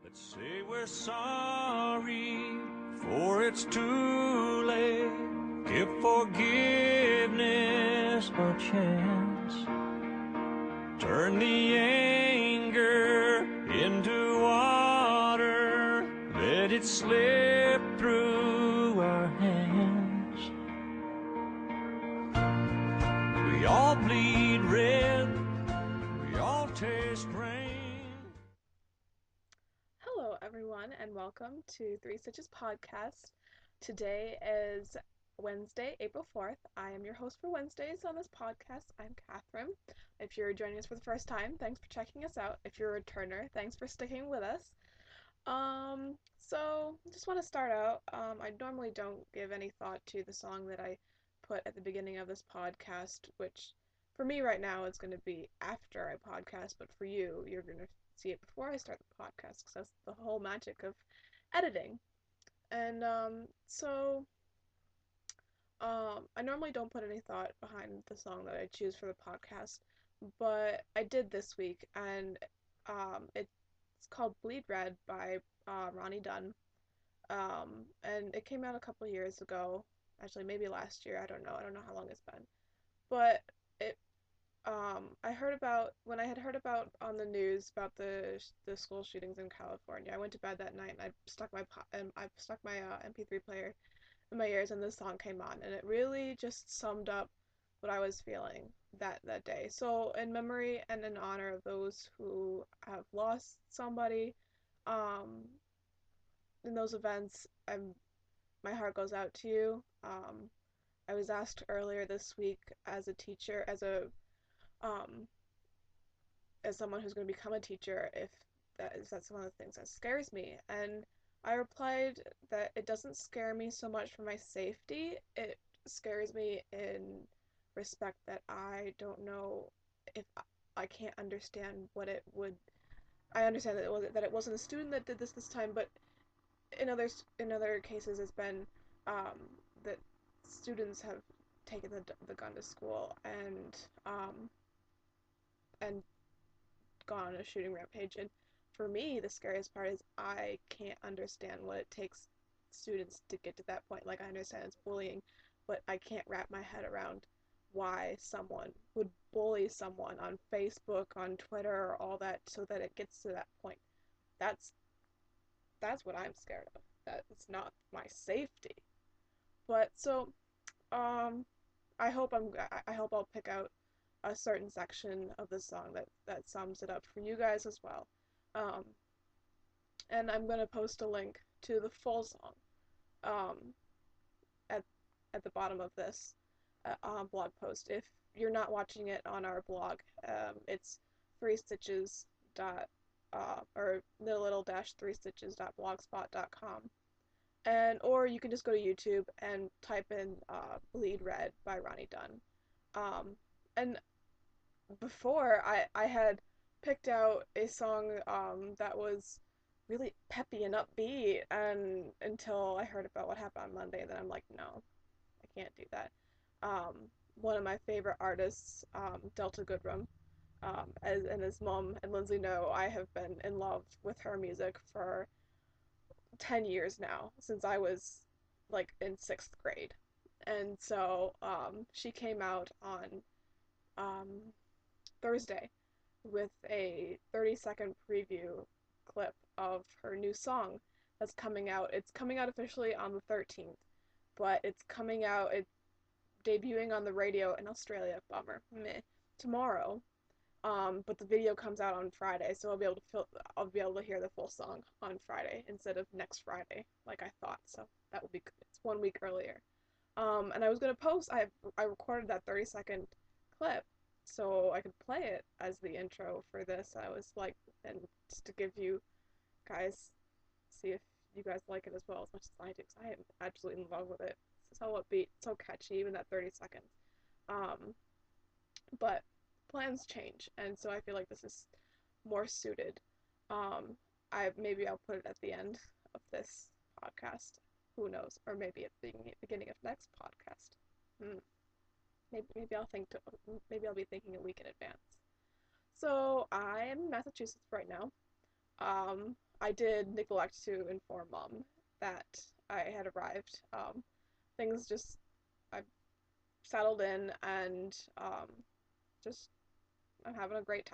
Let's say we're sorry, for it's too late. Give forgiveness a chance. Turn the anger into water. Let it slip through our hands. We all bleed red. We all taste rain. Hello, everyone, and welcome to Three Stitches Podcast. Today is Wednesday, April 4th. I am your host for Wednesdays on this podcast. I'm Catherine. If you're joining us for the first time, thanks for checking us out. If you're a returner, thanks for sticking with us. So just want to start out. I normally don't give any thought to the song that I put at the beginning of this podcast, which for me right now is going to be after I podcast, but for you, you're going to see it before I start the podcast because that's the whole magic of editing. And I normally don't put any thought behind the song that I choose for the podcast, but I did this week, and it's called Bleed Red by Ronnie Dunn. And it came out a couple years ago, actually maybe last year. I don't know. I don't know how long it's been, but it I heard about when I had heard about on the news about the school shootings in California. I went to bed that night and I stuck my MP3 player in my ears, and this song came on, and it really just summed up what I was feeling that day. So in memory and in honor of those who have lost somebody um in those events, my heart goes out to you. I was asked earlier this week as a teacher, um as someone who's going to become a teacher, if that's one of the things that scares me. And I replied that it doesn't scare me so much for my safety. It scares me in respect that I don't know if I can't understand what it would. I understand that it wasn't a student that did this time, but in other cases, it's been um, that students have taken the gun to school and gone on a shooting rampage. And for me, the scariest part is I can't understand what it takes students to get to that point. Like, I understand it's bullying, but I can't wrap my head around why someone would bully someone on Facebook, on Twitter, all that, so that it gets to that point. That's that's what I'm scared of. That it's not my safety. But so, um, I hope I'll pick out a certain section of the song that sums it up for you guys as well. Um, and I'm gonna post a link to the full song um, at at the bottom of this blog post. If you're not watching it on our blog, it's three stitches dot or the little dash three stitches dot blogspot.com. And or you can just go to YouTube and type in Bleed Red by Ronnie Dunn. And before I had picked out a song that was really peppy and upbeat, and until I heard about what happened on Monday, then I'm like, no, I can't do that. Um, One of my favorite artists, Delta Goodrem, and his mom and Lindsay know, I have been in love with her music for 10 years now, since I was like in sixth grade. And so she came out on um, Thursday with a 30-second preview clip of her new song that's coming out. It's coming out officially on the 13th, but it's debuting on the radio in Australia, bummer, meh, tomorrow. But the video comes out on Friday, so I'll be able to hear the full song on Friday instead of next Friday, like I thought. So that will be good. It's 1 week earlier. And I was gonna post. I recorded that 30-second clip so I could play it as the intro for this. I was like, and just to give you guys, see if you guys like it as well as much as I do, because I am absolutely in love with it. It's so upbeat, so catchy, even that 30 seconds. Um, but plans change, and so I feel like this is more suited. Um, maybe I'll put it at the end of this podcast. Who knows? Or maybe at the beginning of next podcast. Hmm. Maybe I'll be thinking a week in advance. So I am in Massachusetts right now. I did neglect to inform mom that I had arrived. Things just I settled in and just I'm having a great time.